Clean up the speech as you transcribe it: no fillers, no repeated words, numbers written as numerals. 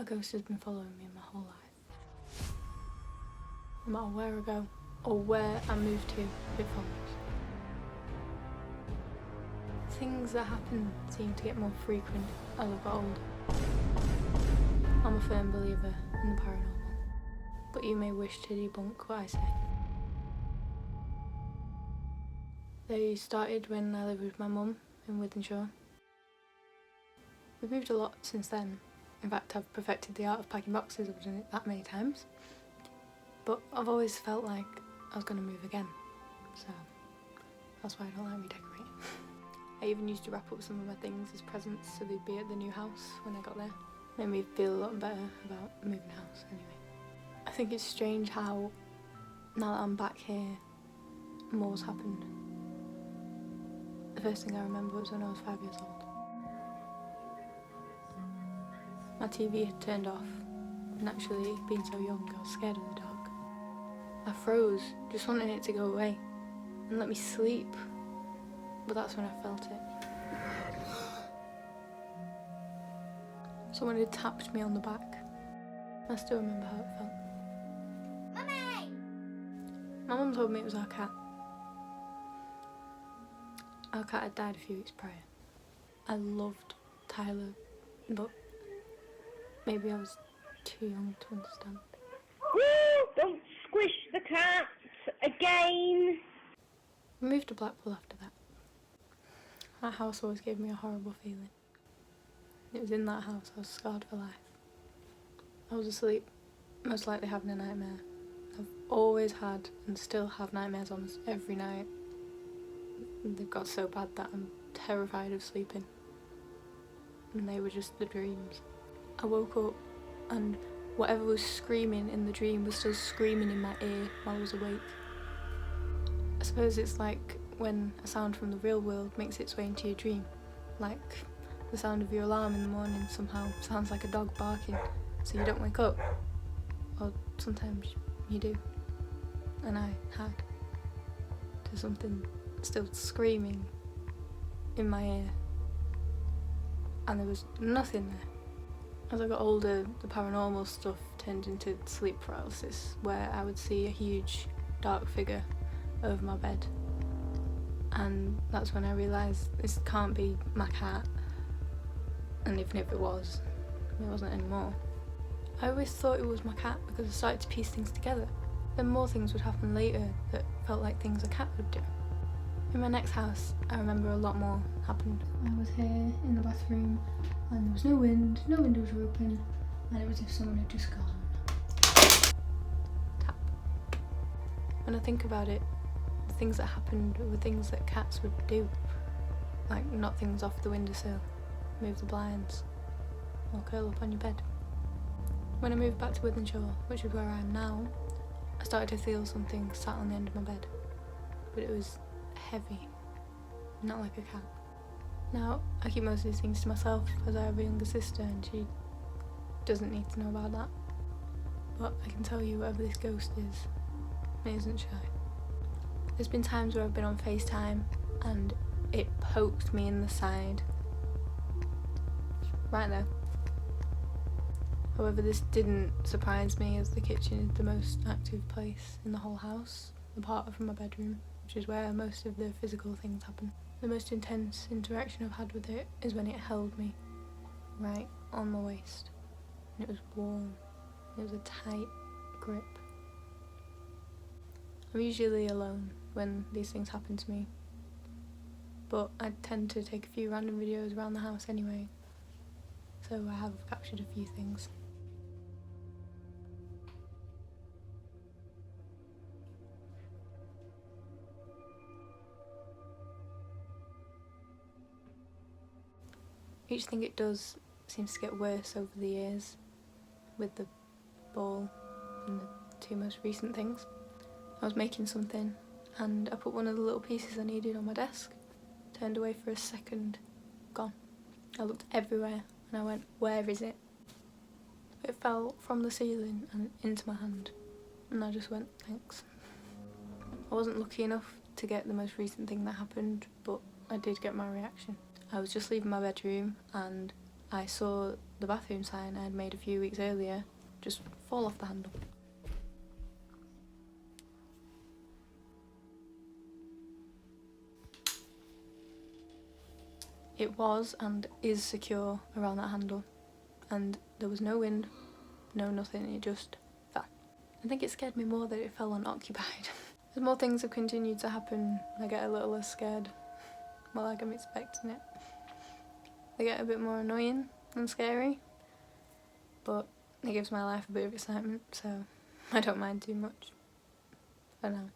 A ghost has been following me my whole life. No matter where I go or where I move to, it follows. Things that happen seem to get more frequent as I've got older. I'm a firm believer in the paranormal, but you may wish to debunk what I say. They started when I lived with my mum in Wythenshawe. We've moved a lot since then. In fact, I've perfected the art of packing boxes. I've done it that many times. But I've always felt like I was going to move again, so that's why I don't like redecorating. I even used to wrap up some of my things as presents so they'd be at the new house when I got there. Made me feel a lot better about moving house anyway. I think it's strange how, now that I'm back here, more's happened. The first thing I remember was when I was 5 years old. My TV had turned off, and actually, being so young, I was scared of the dark. I froze, just wanting it to go away and let me sleep, but that's when I felt it. Someone had tapped me on the back. I still remember how it felt. Mummy! My mum told me it was our cat. Our cat had died a few weeks prior. I loved Tyler, but maybe I was too young to understand. Woo! Don't squish the cat again! We moved to Blackpool after that. That house always gave me a horrible feeling. It was in that house I was scarred for life. I was asleep, most likely having a nightmare. I've always had and still have nightmares almost every night. They've got so bad that I'm terrified of sleeping. And they were just the dreams. I woke up and whatever was screaming in the dream was still screaming in my ear while I was awake. I suppose it's like when a sound from the real world makes its way into your dream. Like the sound of your alarm in the morning somehow sounds like a dog barking, so you don't wake up. Or sometimes you do. And I had to something still screaming in my ear. And there was nothing there. As I got older, the paranormal stuff turned into sleep paralysis, where I would see a huge dark figure over my bed. And that's when I realised this can't be my cat. And even if it was, it wasn't anymore. I always thought it was my cat because I started to piece things together. Then more things would happen later that felt like things a cat would do. In my next house, I remember a lot more happened. I was here in the bathroom and there was no wind, no windows were open, and it was as if someone had just gone. Tap. When I think about it, the things that happened were things that cats would do. Like knock things off the windowsill, move the blinds, or curl up on your bed. When I moved back to Wythenshawe, which is where I am now, I started to feel something sat on the end of my bed. But it was heavy, not like a cat. Now, I keep most of these things to myself as I have a younger sister and she doesn't need to know about that. But I can tell you whatever this ghost is, it isn't shy. There's been times where I've been on FaceTime and it poked me in the side. Right there. However, this didn't surprise me as the kitchen is the most active place in the whole house, apart from my bedroom, which is where most of the physical things happen. The most intense interaction I've had with it is when it held me right on my waist. And it was warm. It was a tight grip. I'm usually alone when these things happen to me, but I tend to take a few random videos around the house anyway, so I have captured a few things. Each thing it does seems to get worse over the years, with the ball and the two most recent things. I was making something and I put one of the little pieces I needed on my desk, turned away for a second, gone. I looked everywhere and I went, where is it? It fell from the ceiling and into my hand and I just went, thanks. I wasn't lucky enough to get the most recent thing that happened, but I did get my reaction. I was just leaving my bedroom and I saw the bathroom sign I had made a few weeks earlier just fall off the handle. It was and is secure around that handle, and there was no wind, no nothing, it just fell. I think it scared me more that it fell unoccupied. As more things have continued to happen, I get a little less scared, more like I'm expecting it. They get a bit more annoying and scary, but it gives my life a bit of excitement, so I don't mind too much for now.